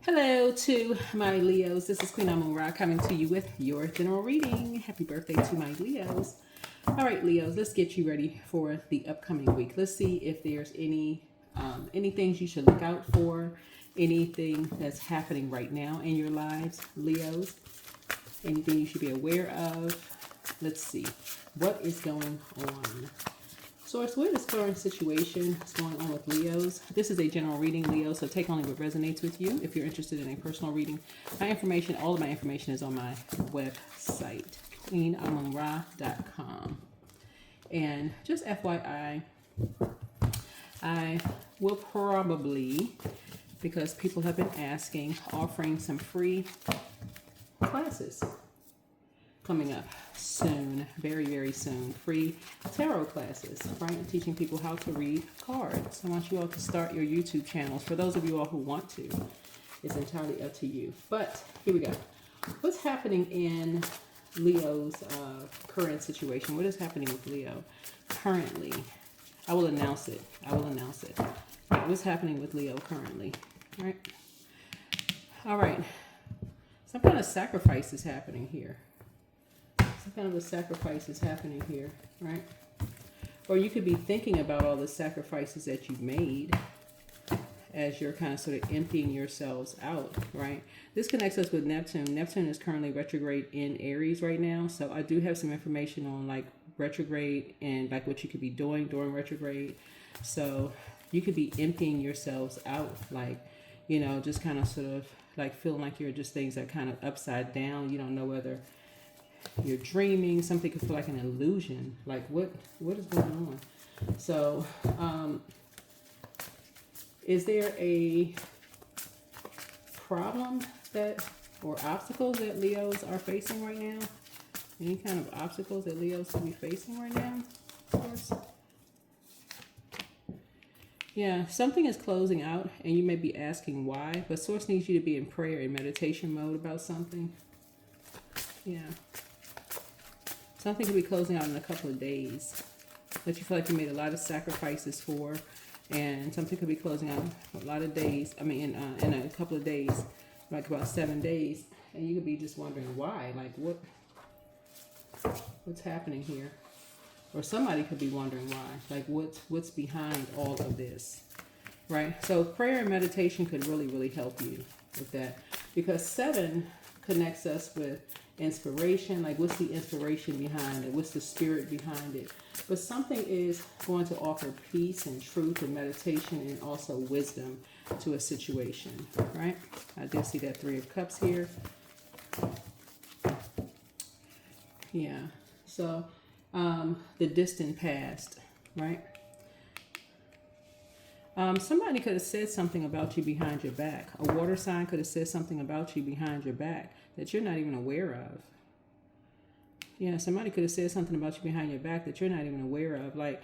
Hello to my Leos. This is Queen Amun Ra coming to you with your general reading. Happy birthday to my Leos. All right, Leos, let's get you ready for the upcoming week. Let's see if there's any things you should look out for, anything that's happening right now in your lives, Leos. Anything you should be aware of. Let's see what is going on. Source, what is current situation? What's going on with Leos? This is a general reading, Leo, so take only what resonates with you. If you're interested in a personal reading, all of my information is on my website, queenamunra.com. And just FYI, I will probably, because people have been asking, offering some free classes coming up soon, very, very soon. Free tarot classes, right? Teaching people how to read cards. I want you all to start your YouTube channels. For those of you all who want to, it's entirely up to you. But here we go. What's happening in Leo's current situation? What is happening with Leo currently? I will announce it. What's happening with Leo currently? All right. All right. Some kind of sacrifice is happening here. Some kind of a sacrifice is happening here, right? Or you could be thinking about all the sacrifices that you've made as you're kind of sort of emptying yourselves out, right? This connects us with Neptune. Neptune is currently retrograde in Aries right now. So I do have some information on like retrograde and like what you could be doing during retrograde. So you could be emptying yourselves out, like, you know, just kind of sort of like feeling like you're just things that kind of upside down. You don't know whether you're dreaming. Something could feel like an illusion. Like what is going on? So is there a problem that or obstacles that Leos are facing right now? Any kind of obstacles that Leos could be facing right now? Of course. Yeah, something is closing out and you may be asking why, but Source needs you to be in prayer and meditation mode about something. Yeah. Something could be closing out in a couple of days that you feel like you made a lot of sacrifices for, and something could be closing out a lot of days. I mean, in a couple of days, like about 7 days, and you could be just wondering why, like what's happening here, or somebody could be wondering why, like what's behind all of this, right? So prayer and meditation could really, really help you with that, because 7 connects us with inspiration. Like what's the inspiration behind it? What's the spirit behind it? But something is going to offer peace and truth and meditation and also wisdom to a situation, right? I do see that 3 of Cups here. Yeah. So the distant past, right? Somebody could have said something about you behind your back. A water sign could have said something about you behind your back that you're not even aware of. Yeah, somebody could have said something about you behind your back that you're not even aware of. Like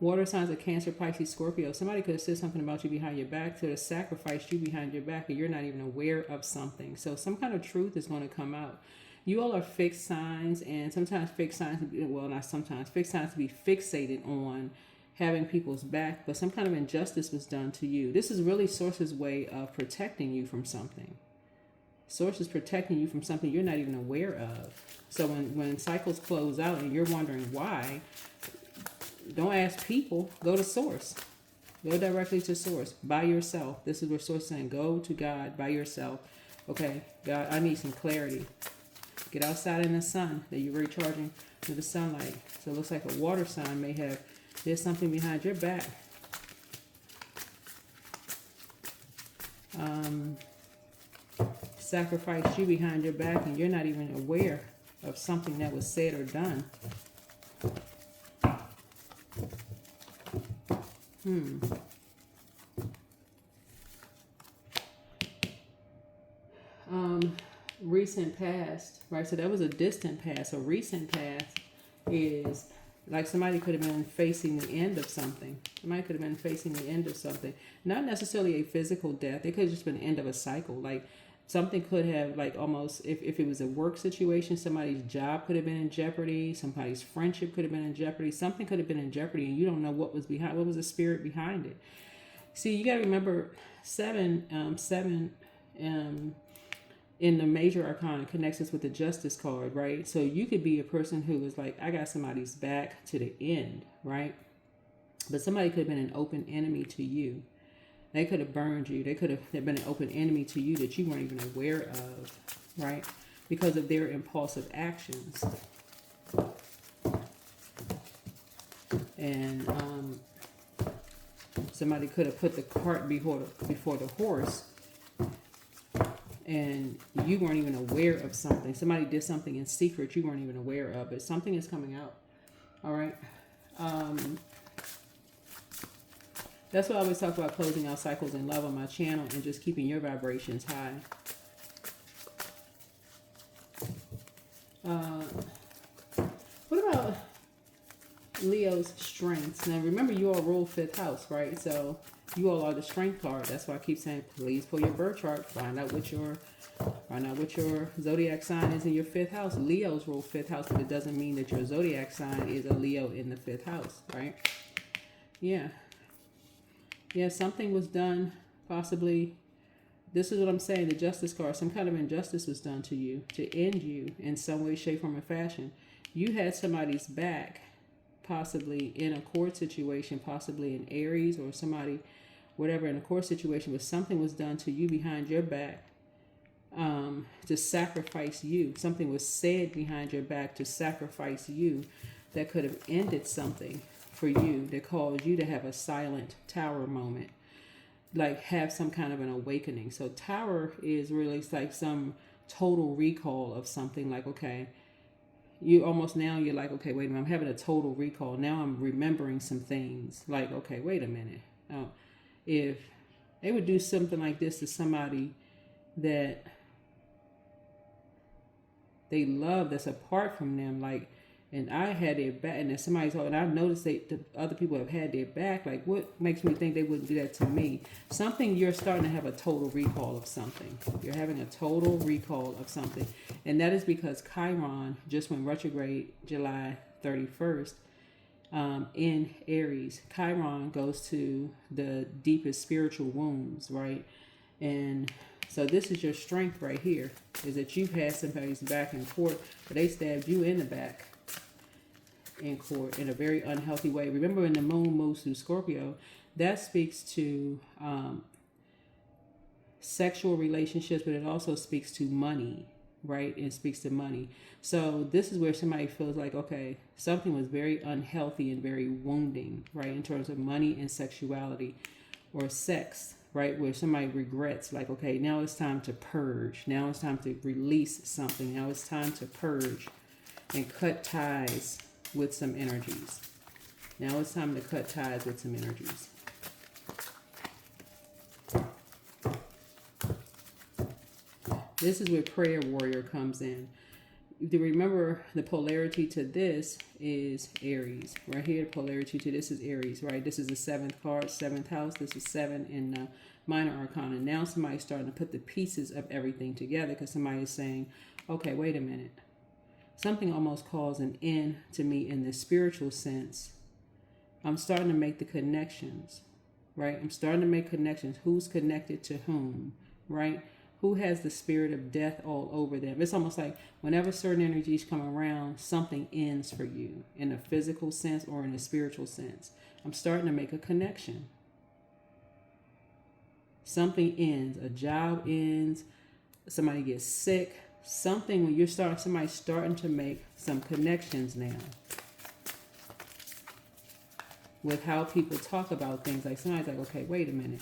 water signs of Cancer, Pisces, Scorpio. Somebody could have said something about you behind your back, could have sacrificed you behind your back, and you're not even aware of something. So some kind of truth is going to come out. You all are fixed signs, and sometimes fixed signs, well, not sometimes, fixed signs to be fixated on having people's back, but some kind of injustice was done to you. This is really Source's way of protecting you from something. Source is protecting you from something you're not even aware of. So when cycles close out and you're wondering why, don't ask people, go to Source. Go directly to Source by yourself. This is where Source is saying, go to God by yourself. Okay, God, I need some clarity. Get outside in the sun that you're recharging with the sunlight. So it looks like a water sign may have, there's something behind your back. Sacrifice you behind your back and you're not even aware of something that was said or done. Recent past, right? So that was a distant past. A recent past is like somebody could have been facing the end of something. Somebody could have been facing the end of something. Not necessarily a physical death. It could have just been the end of a cycle. Like something could have, like almost, if it was a work situation, somebody's job could have been in jeopardy. Somebody's friendship could have been in jeopardy. Something could have been in jeopardy and you don't know what was behind, what was the spirit behind it. See, you got to remember seven in the major arcana connects us with the justice card, right? So you could be a person who is like, I got somebody's back to the end, right? But somebody could have been an open enemy to you. They could have burned you. They could have been an open enemy to you that you weren't even aware of, right? Because of their impulsive actions. And somebody could have put the cart before the horse, and you weren't even aware of something. Somebody did something in secret you weren't even aware of, but something is coming out. All right. That's why I always talk about closing out cycles in love on my channel and just keeping your vibrations high. What about Leo's strengths? Now remember, you all rule 5th house, right? So you all are the strength card. That's why I keep saying, please pull your birth chart. Find out what your zodiac sign is in your 5th house. Leo's rule 5th house, but it doesn't mean that your zodiac sign is a Leo in the 5th house, right? Yeah. Yeah, something was done, possibly. This is what I'm saying, the justice card. Some kind of injustice was done to you, to end you in some way, shape, form, or fashion. You had somebody's back, possibly in a court situation, possibly in Aries or somebody, whatever, in a court situation, but something was done to you behind your back to sacrifice you. Something was said behind your back to sacrifice you that could have ended something for you, that caused you to have a silent tower moment, like have some kind of an awakening. So tower is really like some total recall of something, like, okay, you almost, now you're like, okay, wait a minute, I'm having a total recall. Now I'm remembering some things, like, okay, wait a minute. If they would do something like this to somebody that they love, that's apart from them, like, and I had their back, and then somebody's, and I've noticed the other people have had their back, like, what makes me think they wouldn't do that to me? Something, you're starting to have a total recall of something. You're having a total recall of something. And that is because Chiron just went retrograde July 31st in Aries. Chiron goes to the deepest spiritual wounds, right? And so this is your strength right here, is that you've had somebody's back in court, but they stabbed you in the back in court in a very unhealthy way. Remember, when the moon moves through Scorpio, that speaks to sexual relationships, but it also speaks to money, right? It speaks to money. So this is where somebody feels like, okay, something was very unhealthy and very wounding, right, in terms of money and sexuality or sex, right, where somebody regrets, like, okay, now it's time to purge. Now it's time to release something. Now it's time to purge and cut ties with some energies. Now it's time to cut ties with some energies. This is where prayer warrior comes in. To remember, the polarity to this is Aries. Right here, the polarity to this is Aries, right? This is the 7th card, 7th house. This is 7 in the minor arcana. Now somebody's starting to put the pieces of everything together, because somebody is saying, okay, wait a minute. Something almost calls an end to me in the spiritual sense. I'm starting to make the connections, right? I'm starting to make connections. Who's connected to whom, right? Who has the spirit of death all over them? It's almost like whenever certain energies come around, something ends for you in a physical sense or in a spiritual sense. I'm starting to make a connection. Something ends. A job ends. Somebody gets sick. Something, when somebody's starting to make some connections now with how people talk about things. Like somebody's like, okay, wait a minute.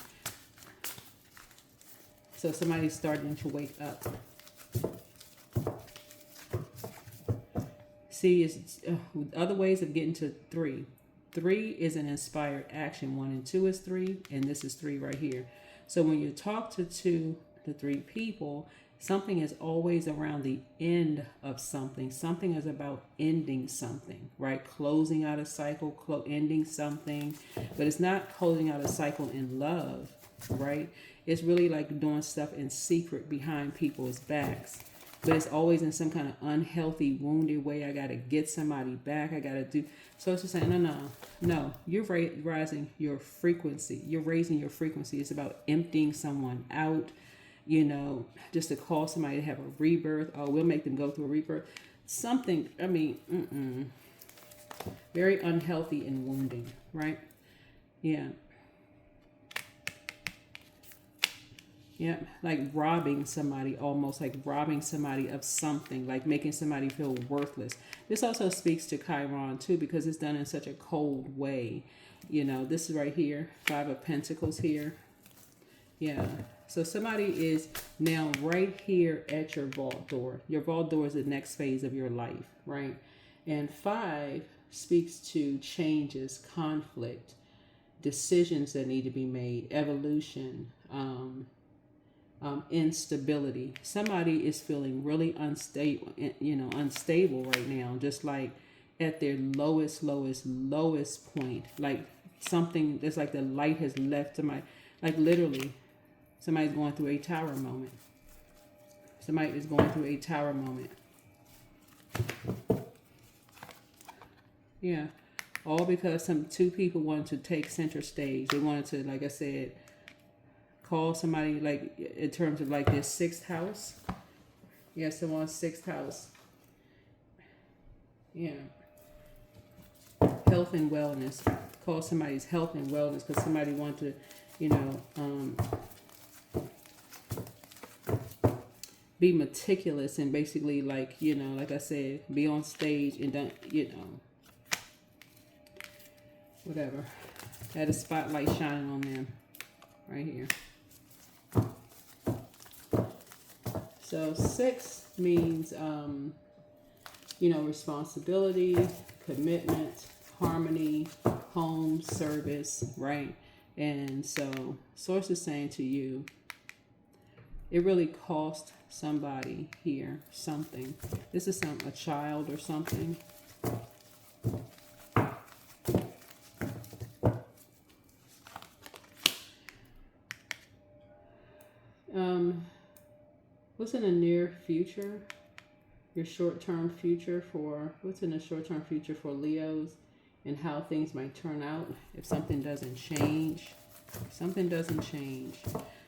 So somebody's starting to wake up. See, it's other ways of getting to 3. 3 is an inspired action. 1 and 2 is 3, and this is 3 right here. So when you talk to 3 people, something is always around the end of something. Something is about ending something, right? Closing out a cycle, ending something. But it's not closing out a cycle in love, right? It's really like doing stuff in secret behind people's backs. but it's always in some kind of unhealthy, wounded way. I got to get somebody back. I got to do. So it's just saying, no. You're raising your frequency. You're raising your frequency. It's about emptying someone out, you know, just to call somebody to have a rebirth. Oh, we'll make them go through a rebirth. Something, I mean, very unhealthy and wounding, right? Yeah. Yeah, like robbing somebody, almost like robbing somebody of something, like making somebody feel worthless. This also speaks to Chiron too, because it's done in such a cold way. You know, this is right here, 5 of Pentacles here. Yeah, so somebody is now right here at your vault door. Your vault door is the next phase of your life, right? And 5 speaks to changes, conflict, decisions that need to be made, evolution, instability. Somebody is feeling really unstable, unstable right now, just like at their lowest point. Like something that's like the light has left somebody. Like literally, somebody's going through a tower moment. Somebody is going through a tower moment. Yeah. All because two people wanted to take center stage. They wanted to, like I said, call somebody, like in terms of like their 6th house. Yeah, someone's 6th house. Yeah. Health and wellness. Call somebody's health and wellness because somebody wanted to, be meticulous and basically like, like I said, be on stage and don't, whatever. Had a spotlight shining on them right here. So 6 means, responsibility, commitment, harmony, home, service, right? And so Source is saying to you, it really cost somebody here something. This is a child or something. What's in the near future? Your short-term future what's in the short-term future for Leos and how things might turn out if something doesn't change. Something doesn't change.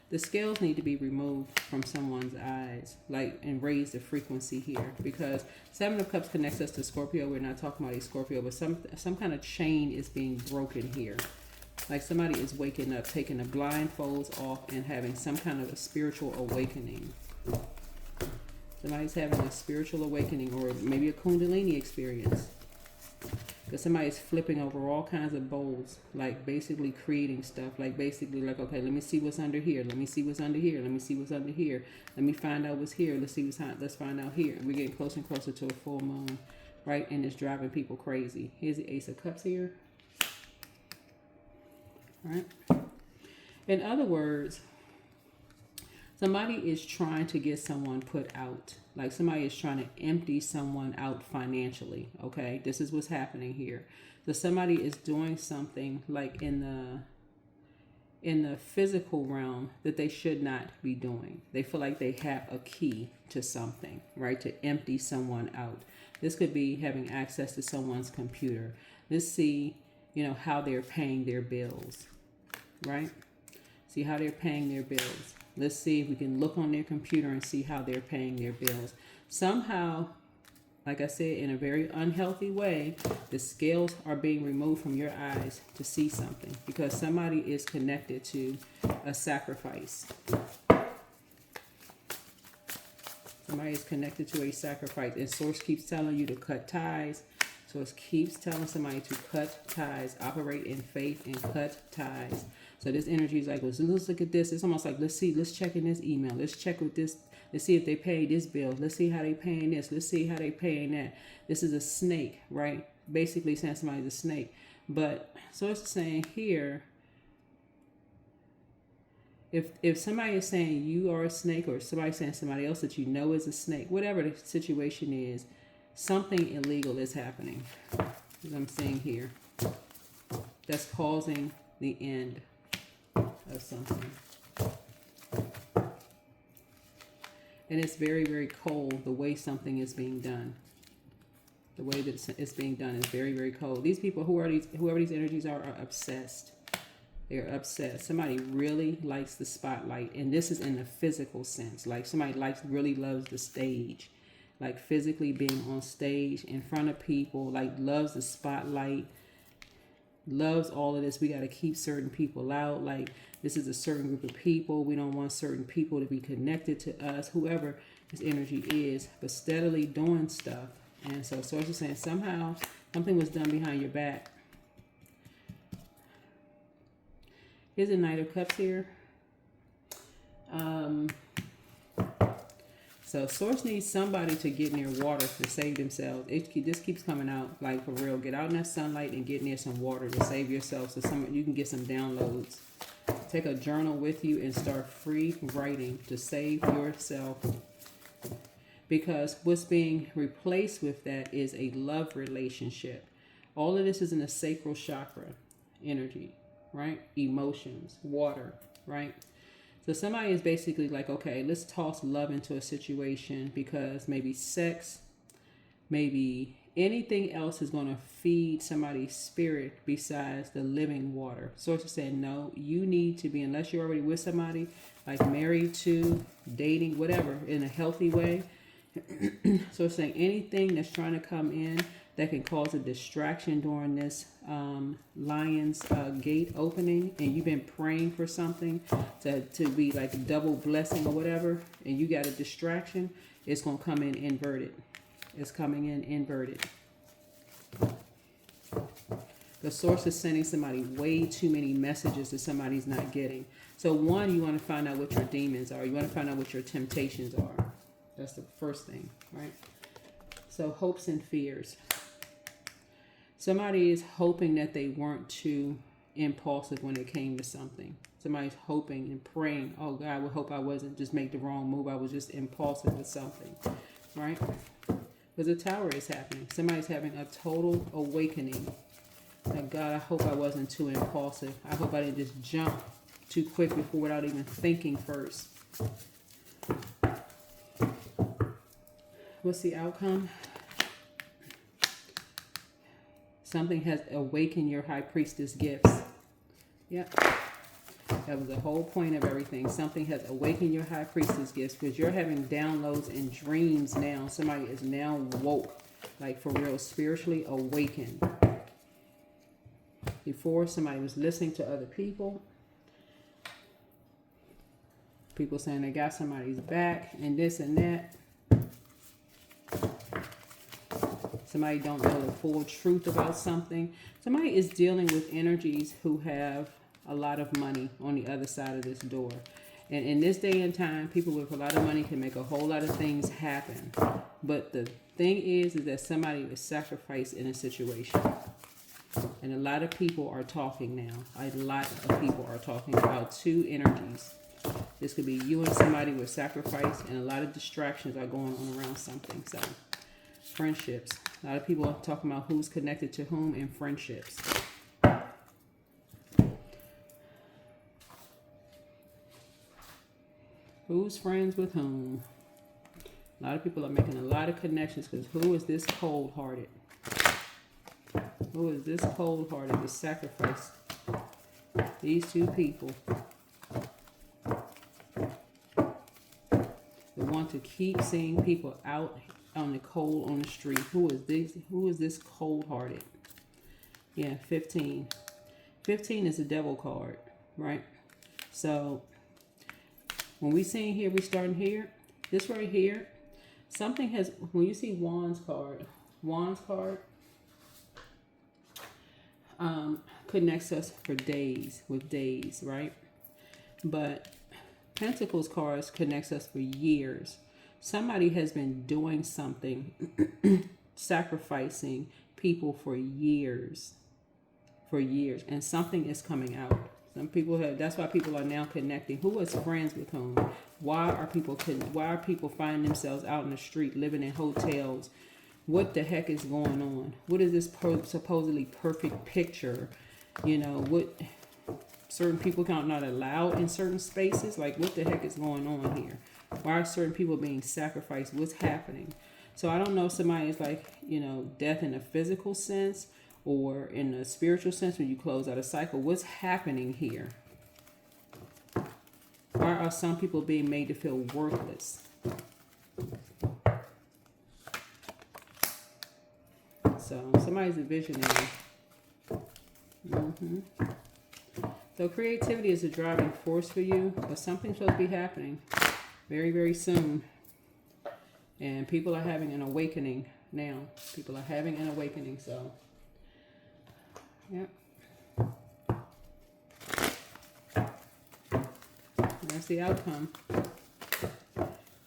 The scales need to be removed from someone's eyes, and raise the frequency here, because 7 of Cups connects us to Scorpio. We're not talking about a Scorpio, but some kind of chain is being broken here. Like somebody is waking up, taking the blindfolds off and having some kind of a spiritual awakening. Somebody's having a spiritual awakening or maybe a Kundalini experience. Because somebody's flipping over all kinds of bowls, like basically creating stuff, like basically like, okay, let me see what's under here. Let me see what's under here. Let me see what's under here. Let me find out what's here. Let's find out here. We're getting closer and closer to a full moon, right? And it's driving people crazy. Here's the Ace of Cups here. Right? In other words, somebody is trying to get someone put out. Like somebody is trying to empty someone out financially. Okay, this is what's happening here. So somebody is doing something like in the physical realm that they should not be doing. They feel like they have a key to something, right? To empty someone out. This could be having access to someone's computer. Let's see, how they're paying their bills. Right? See how they're paying their bills. Let's see if we can look on their computer and see how they're paying their bills. Somehow, like I said, in a very unhealthy way, the scales are being removed from your eyes to see something because somebody is connected to a sacrifice. Somebody is connected to a sacrifice, and Source keeps telling you to cut ties. Source keeps telling somebody to cut ties, operate in faith and cut ties. So this energy is like, let's look at this. It's almost like, let's check in this email. Let's check with this. Let's see if they pay this bill. Let's see how they paying this. Let's see how they paying that. This is a snake, right? Basically saying somebody's a snake. But so it's saying here, if somebody is saying you are a snake, or somebody saying somebody else that you know is a snake, whatever the situation is, something illegal is happening, as I'm seeing here, that's causing the end of something. And it's very, very cold the way something is being done. The way that it's being done is very, very cold. These people, whoever these energies are obsessed. They're obsessed. Somebody really likes the spotlight. And this is in the physical sense. Like somebody really loves the stage. Like physically being on stage in front of people. Like loves the spotlight. Loves all of this. We got to keep certain people out. Like this is a certain group of people. We don't want certain people to be connected to us. Whoever this energy is. But steadily doing stuff. And so Source is saying somehow something was done behind your back. Here's a Knight of Cups here. So Source needs somebody to get near water to save themselves. This keeps coming out like for real. Get out in that sunlight and get near some water to save yourself so you can get some downloads. Take a journal with you and start free writing to save yourself. Because what's being replaced with that is a love relationship. All of this is in the sacral chakra energy. Right? Emotions, water, right? So somebody is basically like, okay, let's toss love into a situation because maybe sex, maybe anything else is going to feed somebody's spirit besides the living water. Source is saying, no, you need to be, unless you're already with somebody, like married to, dating, whatever, in a healthy way. So it's saying anything that's trying to come in that can cause a distraction during this lion's gate opening, and you've been praying for something to be like a double blessing or whatever, and you got a distraction, it's going to come in inverted. It's coming in inverted. The Source is sending somebody way too many messages that somebody's not getting. So one, you want to find out what your demons are. You want to find out what your temptations are. That's the first thing, right? So hopes and fears. Somebody is hoping that they weren't too impulsive when it came to something. Somebody's hoping and praying, oh God, I would hope I wasn't just make the wrong move. I was just impulsive with something, right? Because the Tower is happening. Somebody's having a total awakening. Like, God, I hope I wasn't too impulsive. I hope I didn't just jump too quick before without even thinking first. What's the outcome? Something has awakened your high priestess gifts. Yep. That was the whole point of everything. Something has awakened your high priestess gifts because you're having downloads and dreams now. Somebody is now woke, like for real, spiritually awakened. Before, somebody was listening to other people. People saying they got somebody's back and this and that. Somebody don't know the full truth about something. Somebody is dealing with energies who have a lot of money on the other side of this door. And in this day and time, people with a lot of money can make a whole lot of things happen. But the thing is that somebody is sacrificed in a situation. And a lot of people are talking now. A lot of people are talking about two energies. This could be you and somebody with sacrifice, and a lot of distractions are going on around something. So, friendships. A lot of people are talking about who's connected to whom in friendships. Who's friends with whom? A lot of people are making a lot of connections because who is this cold-hearted? Who is this cold-hearted to sacrifice these two people? They want to keep seeing people out on the cold on the street. Who is this? Who is this cold-hearted? Yeah, 15. 15 is the devil card, right? So when we seeing here, we starting here. This right here, something has. When you see Wands card connects us for days with days, right? But Pentacles cards connects us for years. Somebody has been doing something, sacrificing people for years, and something is coming out. Some people have. That's why people are now connecting. Who is friends with whom? Why are people finding themselves out in the street, living in hotels? What the heck is going on? What is this supposedly perfect picture? You know what? certain people not allowed in certain spaces. Like, what the heck is going on here? Why are certain people being sacrificed? What's happening? So I don't know if somebody is like, you know, death in a physical sense or in a spiritual sense when you close out a cycle. What's happening here? Why are some people being made to feel worthless? So somebody's a visionary. So creativity is a driving force for you, but something's supposed to be happening very, very soon. And people are having an awakening now. People are having an awakening, so yep. That's the outcome.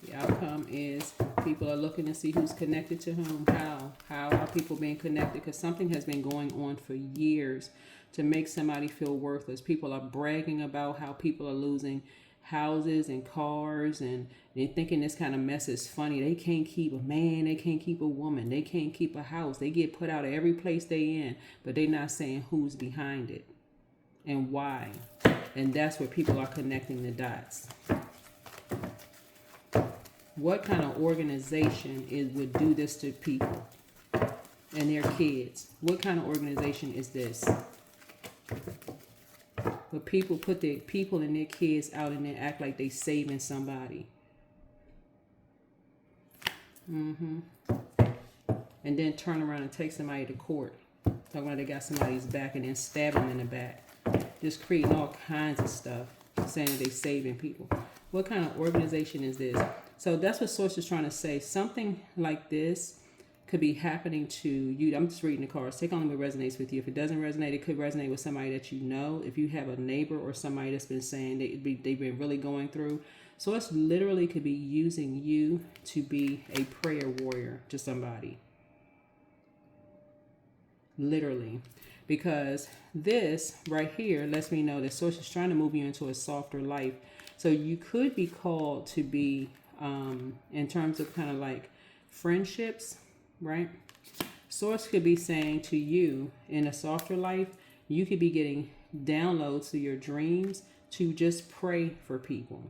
The outcome is people are looking to see who's connected to whom, how are people being connected, because something has been going on for years to make somebody feel worthless. People are bragging about how people are losing houses and cars, and they're thinking this kind of mess is funny. They can't keep a man, they can't keep a woman, they can't keep a house. They get put out of every place they in, but they're not saying who's behind it and why. And that's where people are connecting the dots. What kind of organization would do this to people and their kids? What kind of organization is this? But people put their people and their kids out and they act like they saving somebody. And then turn around and take somebody to court. Talking about they got somebody's back and then stab them in the back. Just creating all kinds of stuff, saying they saving people. What kind of organization is this? So that's what Source is trying to say. Something like this could be happening to you. I'm just reading the cards. Take on what resonates with you. If it doesn't resonate, it could resonate with somebody that you know. If you have a neighbor or somebody that's been saying they've been really going through. Source literally could be using you to be a prayer warrior to somebody. Literally. Because this right here lets me know that Source is trying to move you into a softer life. So you could be called to be, in terms of kind of like friendships, right? Source could be saying to you in a softer life, you could be getting downloads to your dreams to just pray for people.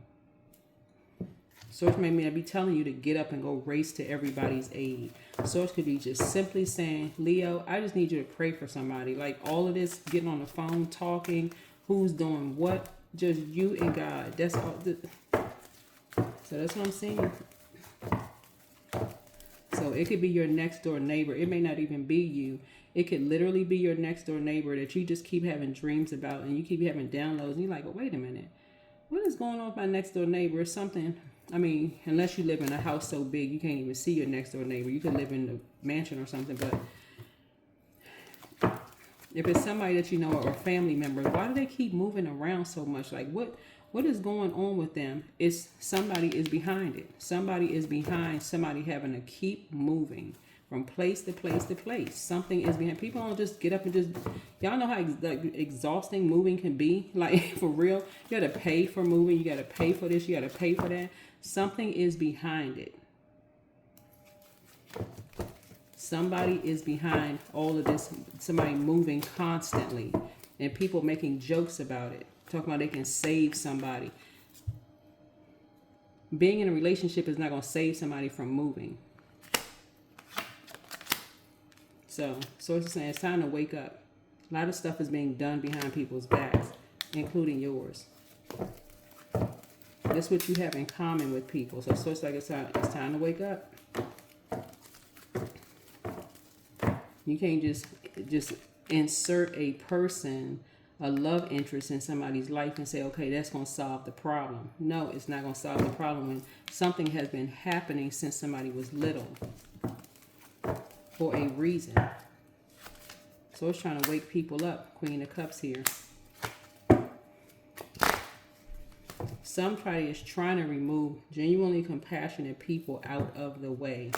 Source may be telling you to get up and go race to everybody's aid. Source could be just simply saying, Leo, I just need you to pray for somebody. Like all of this, getting on the phone, talking, who's doing what, just you and God. That's all. So that's what I'm saying. So it could be your next door neighbor. It may not even be you. It could literally be your next door neighbor that you just keep having dreams about and you keep having downloads. And you're like, oh, wait a minute. What is going on with my next door neighbor? It's something. I mean, unless you live in a house so big you can't even see your next door neighbor. You could live in a mansion or something. But if it's somebody that you know or a family member, why do they keep moving around so much? Like what is going on with them? It's somebody is behind it. Somebody is behind somebody having to keep moving from place to place to place. Something is behind. People don't just get up and just, y'all know how exhausting moving can be. Like for real, you got to pay for moving. You got to pay for this. You got to pay for that. Something is behind it. Somebody is behind all of this. Somebody moving constantly and people making jokes about it. Talking about they can save somebody. Being in a relationship is not going to save somebody from moving. So Source is saying it's time to wake up. A lot of stuff is being done behind people's backs, including yours. That's what you have in common with people. So Source like it's time to wake up. You can't just insert a person, a love interest in somebody's life and say, okay, that's going to solve the problem. No, it's not going to solve the problem when something has been happening since somebody was little for a reason. So it's trying to wake people up. Queen of Cups here. Somebody is trying to remove genuinely compassionate people out of the way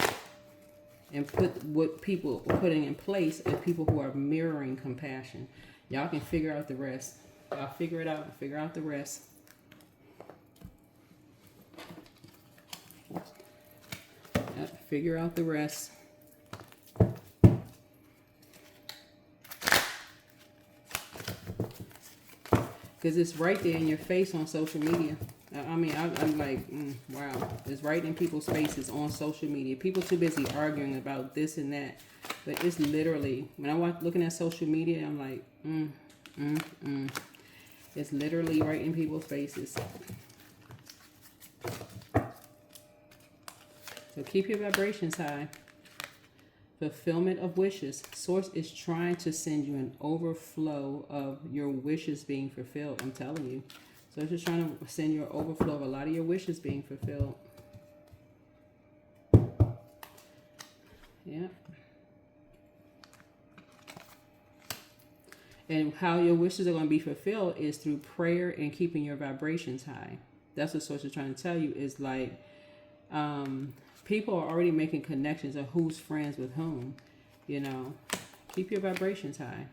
and put what people are putting in place as people who are mirroring compassion. Y'all can figure out the rest. Y'all figure it out and figure out the rest. Yep, figure out the rest. Because it's right there in your face on social media. I mean, I'm like, wow. It's right in people's faces on social media. People too busy arguing about this and that. But it's literally, when I watch looking at social media, I'm like, It's literally right in people's faces. So keep your vibrations high. Fulfillment of wishes. Source is trying to send you an overflow of your wishes being fulfilled. I'm telling you. So it's just trying to send you an overflow of a lot of your wishes being fulfilled. Yeah. And how your wishes are going to be fulfilled is through prayer and keeping your vibrations high. That's what source is trying to tell you. Is like, people are already making connections of who's friends with whom. You know, keep your vibrations high.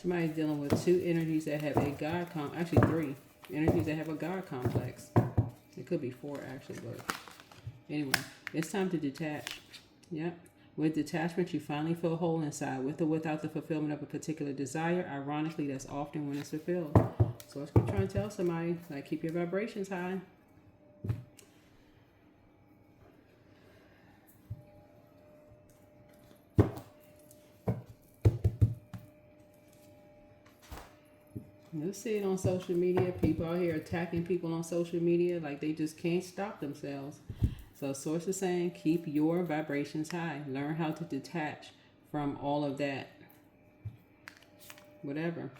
Somebody's dealing with two energies that have a God actually three energies that have a God complex. It could be four actually, but anyway, it's time to detach. Yep. With detachment, you finally feel whole inside. With or without the fulfillment of a particular desire, ironically, that's often when it's fulfilled. So let's keep trying to tell somebody, like, keep your vibrations high. You'll see it on social media. People out here attacking people on social media like they just can't stop themselves. So source is saying keep your vibrations high. Learn how to detach from all of that. Whatever.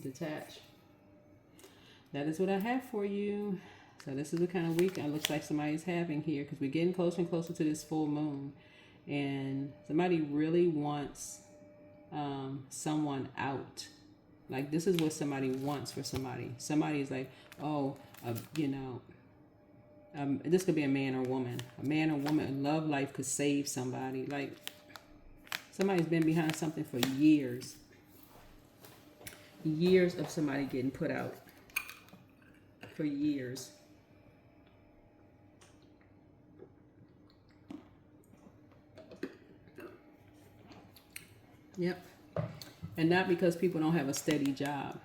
Detach. That is what I have for you. So this is the kind of week it looks like somebody's having here, because we're getting closer and closer to this full moon. And somebody really wants someone out. Like, this is what somebody wants for somebody. Somebody is like, oh, this could be a man or woman. A man or woman, love life could save somebody. Like, somebody's been behind something for years. Years of somebody getting put out. For years. Yep. And not because people don't have a steady job.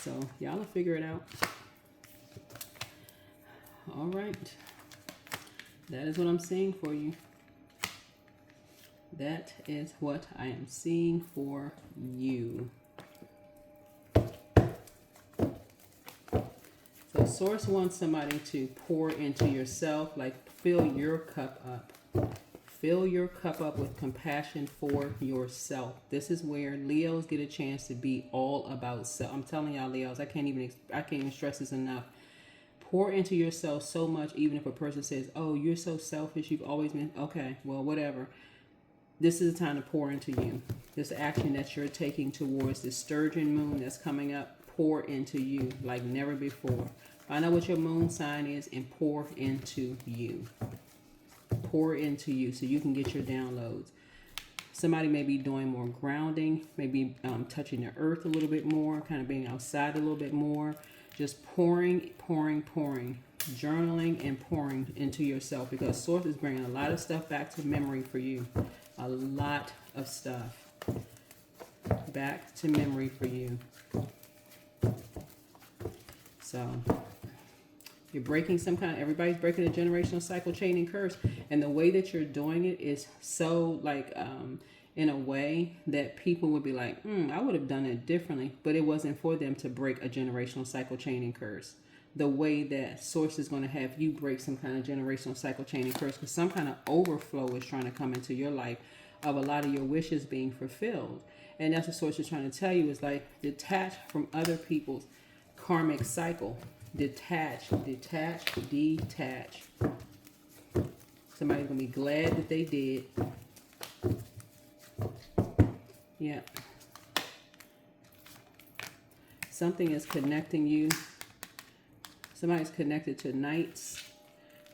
So y'all will figure it out. All right. That is what I'm seeing for you. That is what I am seeing for you. So source wants somebody to pour into yourself, like fill your cup up. Fill your cup up with compassion for yourself. This is where Leos get a chance to be all about self. I'm telling y'all, Leos, I can't even stress this enough. Pour into yourself so much, even if a person says, oh, you're so selfish, you've always been, okay, well, whatever. This is the time to pour into you. This action that you're taking towards this sturgeon moon that's coming up, pour into you like never before. Find out what your moon sign is and pour into you. Pour into you so you can get your downloads. Somebody may be doing more grounding, maybe touching the earth a little bit more, kind of being outside a little bit more. Just pouring, journaling and pouring into yourself, because source is bringing a lot of stuff back to memory for you. A lot of stuff back to memory for you. So you're breaking everybody's breaking a generational cycle, chain, and curse. And the way that you're doing it is so like, in a way that people would be like, I would have done it differently. But it wasn't for them to break a generational cycle, chain, and curse. The way that source is going to have you break some kind of generational cycle, chain, and curse, because some kind of overflow is trying to come into your life of a lot of your wishes being fulfilled. And that's what source is trying to tell you, is like, detach from other people's karmic cycle. Detach. Somebody's gonna be glad that they did. Yeah. Something is connecting you. Somebody's connected to Knights.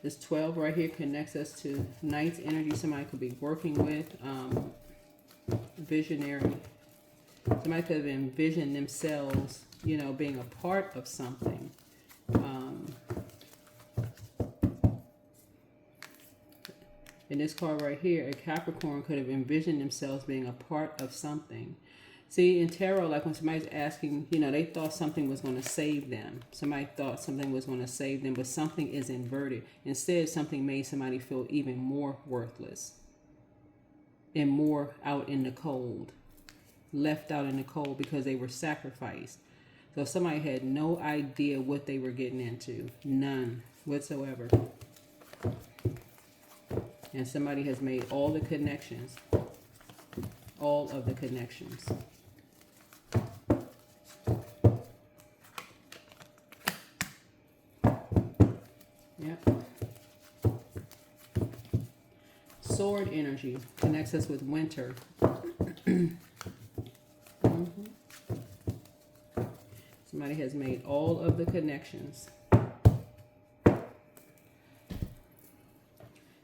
This 12 right here connects us to Knights energy. Somebody could be working with visionary. Somebody could have envisioned themselves, being a part of something. And this card right here, a Capricorn could have envisioned themselves being a part of something. See, in tarot, like when somebody's asking, you know, they thought something was going to save them. Somebody thought something was going to save them, but something is inverted. Instead, something made somebody feel even more worthless and more out in the cold, left out in the cold because they were sacrificed. So somebody had no idea what they were getting into, none whatsoever. And somebody has made all the connections, all of the connections. Yep. Sword energy connects us with winter. Somebody has made all of the connections.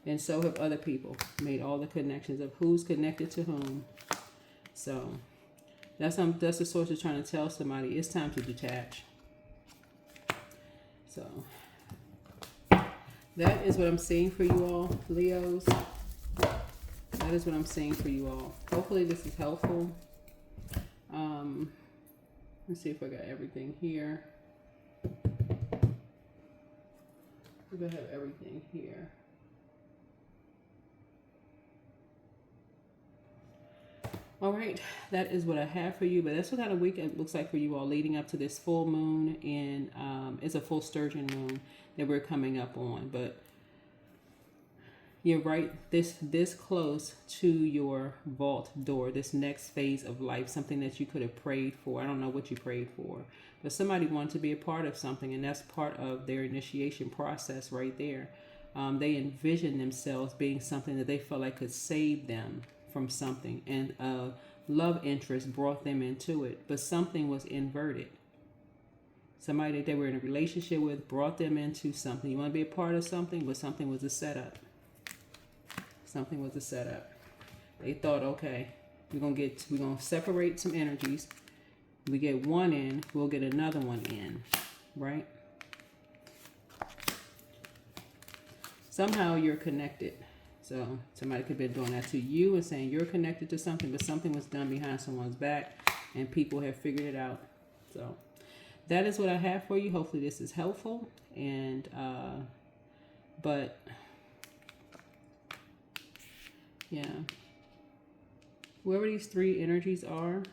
And so have other people made all the connections of who's connected to whom. So that's the source is trying to tell somebody it's time to detach. So that is what I'm seeing for you all, Leos. That is what I'm seeing for you all. Hopefully this is helpful. Let's see if I got everything here. If I have everything here. All right, that is what I have for you, but that's what kind of week it looks like for you all leading up to this full moon, and it's a full sturgeon moon that we're coming up on. But you're right, this close to your vault door, this next phase of life, something that you could have prayed for. I don't know what you prayed for, but somebody wanted to be a part of something, and that's part of their initiation process right there. They envisioned themselves being something that they felt like could save them from something, and a love interest brought them into it, but something was inverted. Somebody that they were in a relationship with brought them into something. You want to be a part of something, but something was a setup. Something was a setup. They thought, okay, we're gonna separate some energies. We get one in, we'll get another one in, right? Somehow you're connected. So somebody could have been doing that to you and saying you're connected to something, but something was done behind someone's back and people have figured it out. So that is what I have for you. Hopefully this is helpful. And but yeah, whoever these three energies are,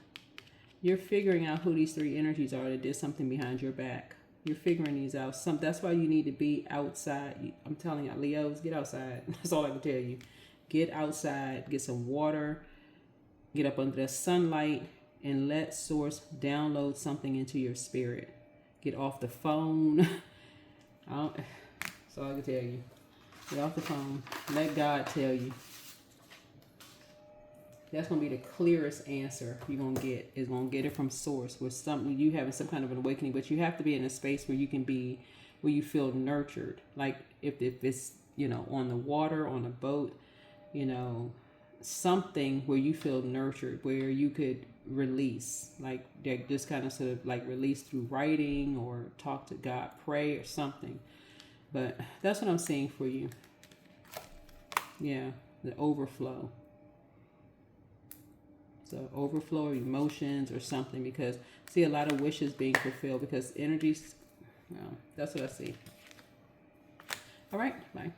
you're figuring out who these three energies are that did something behind your back. You're figuring these out. That's why you need to be outside. I'm telling you, Leos, get outside. That's all I can tell you. Get outside, get some water, get up under the sunlight, and let Source download something into your spirit. Get off the phone. That's all I can tell you. Get off the phone. Let God tell you. That's going to be the clearest answer you're going to get. Is going to get it from Source with something, you having some kind of an awakening, but you have to be in a space where you can be, where you feel nurtured. Like if it's, you know, on the water, on a boat, you know, something where you feel nurtured, where you could release, like just kind of sort of like release through writing or talk to God, pray or something. But that's what I'm seeing for you. Yeah, the overflow. So overflow of emotions or something, because I see a lot of wishes being fulfilled because energies, well, that's what I see. All right, bye.